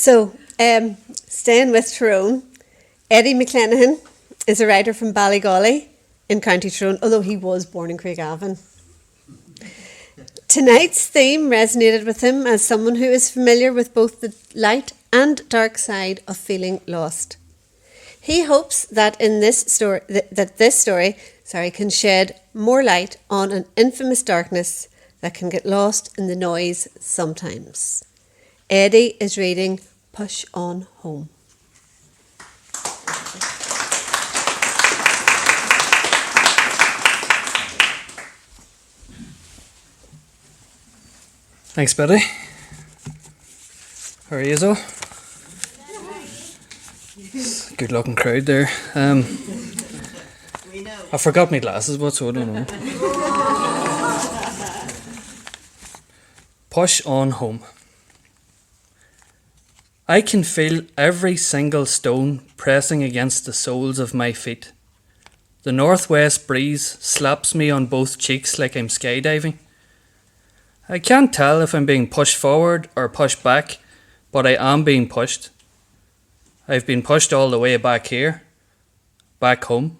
Staying with Tyrone, Eddie McClenaghan is a writer from Ballygolly in County Tyrone, although he was born in Craigavon. Tonight's theme resonated with him as someone who is familiar with both the light and dark side of feeling lost. He hopes that this story can shed more light on an infamous darkness that can get lost in the noise sometimes. Eddie is reading Push On Home. Thanks, Betty. How are you, all? Good looking crowd there. I forgot my glasses, but so I don't know. Push on home. I can feel every single stone pressing against the soles of my feet. The northwest breeze slaps me on both cheeks like I'm skydiving. I can't tell if I'm being pushed forward or pushed back, but I am being pushed. I've been pushed all the way back here, back home.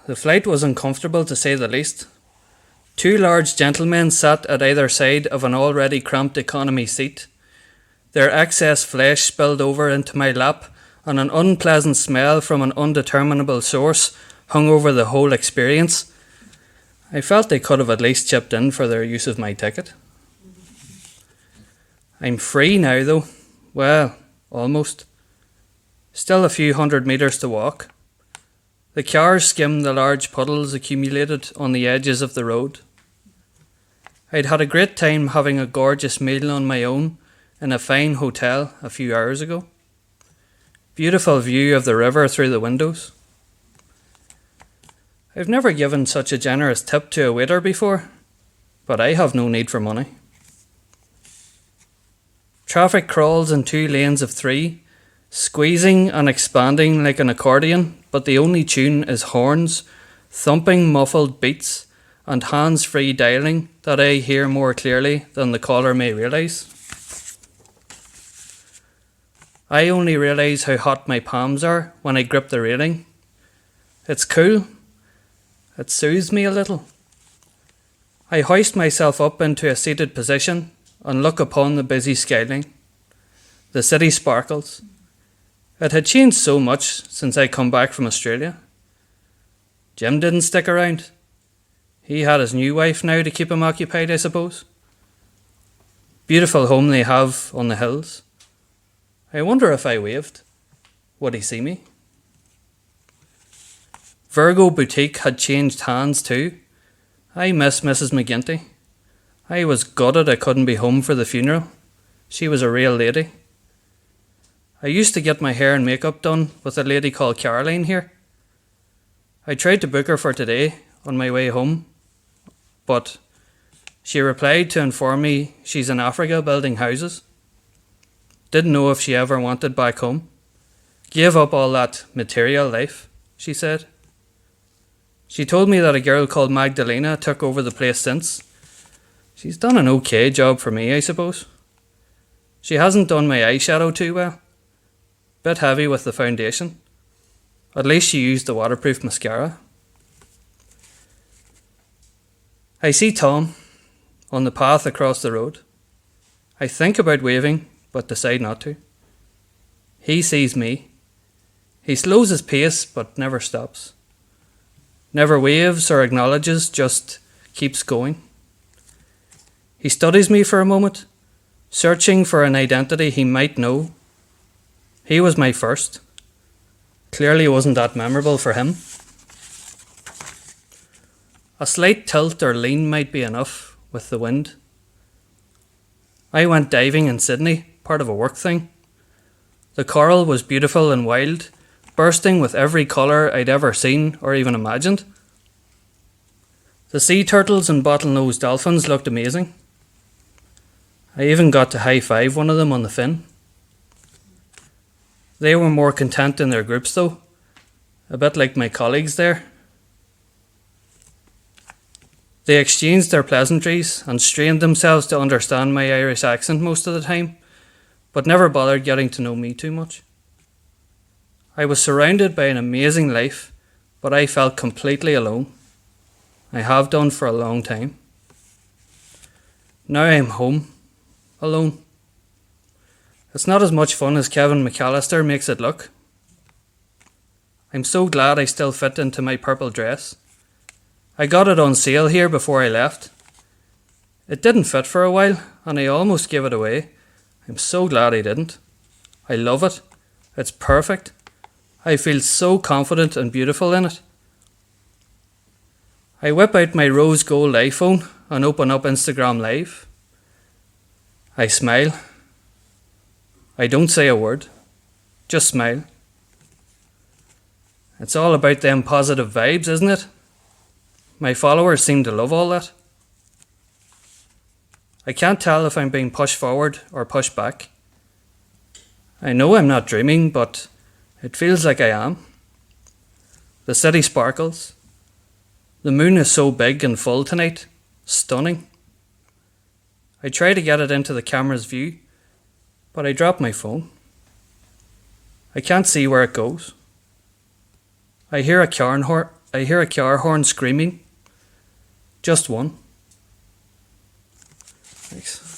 The flight was uncomfortable to say the least. Two large gentlemen sat at either side of an already cramped economy seat. Their excess flesh spilled over into my lap, and an unpleasant smell from an undeterminable source hung over the whole experience. I felt they could have at least chipped in for their use of my ticket. I'm free now, though. Well, almost. Still a few 100 metres to walk. The cars skim the large puddles accumulated on the edges of the road. I'd had a great time having a gorgeous meal on my own in a fine hotel a few hours ago. Beautiful view of the river through the windows. I've never given such a generous tip to a waiter before, but I have no need for money. Traffic crawls in 2 lanes of 3, squeezing and expanding like an accordion, but the only tune is horns, thumping muffled beats, and hands-free dialling that I hear more clearly than the caller may realise. I only realise how hot my palms are when I grip the railing. It's cool. It soothes me a little. I hoist myself up into a seated position and look upon the busy skyline. The city sparkles. It had changed so much since I come back from Australia. Jim didn't stick around. He had his new wife now to keep him occupied, I suppose. Beautiful home they have on the hills. I wonder if I waved, would he see me? Virgo Boutique had changed hands too. I miss Mrs. McGinty. I was gutted I couldn't be home for the funeral. She was a real lady. I used to get my hair and makeup done with a lady called Caroline here. I tried to book her for today on my way home, but she replied to inform me she's in Africa building houses. Didn't know if she ever wanted back home. Gave up all that material life, she said. She told me that a girl called Magdalena took over the place since. She's done an okay job for me, I suppose. She hasn't done my eyeshadow too well. Bit heavy with the foundation. At least she used the waterproof mascara. I see Tom on the path across the road. I think about waving, but decide not to. He sees me. He slows his pace, but never stops. Never waves or acknowledges, just keeps going. He studies me for a moment, searching for an identity he might know. He was my first. Clearly wasn't that memorable for him. A slight tilt or lean might be enough with the wind. I went diving in Sydney, part of a work thing. The coral was beautiful and wild, bursting with every colour I'd ever seen or even imagined. The sea turtles and bottlenose dolphins looked amazing. I even got to high-five one of them on the fin. They were more content in their groups though, a bit like my colleagues there. They exchanged their pleasantries and strained themselves to understand my Irish accent most of the time, but never bothered getting to know me too much. I was surrounded by an amazing life, but I felt completely alone. I have done for a long time. Now I am home, alone. It's not as much fun as Kevin McAllister makes it look. I'm so glad I still fit into my purple dress. I got it on sale here before I left. It didn't fit for a while, and I almost gave it away. I'm so glad I didn't. I love it. It's perfect. I feel so confident and beautiful in it. I whip out my rose gold iPhone and open up Instagram Live. I smile. I don't say a word. Just smile. It's all about them positive vibes, isn't it? My followers seem to love all that. I can't tell if I'm being pushed forward or pushed back. I know I'm not dreaming, but it feels like I am. The city sparkles. The moon is so big and full tonight. Stunning. I try to get it into the camera's view, but I drop my phone. I can't see where it goes. I hear a car horn screaming. Just one. Thanks.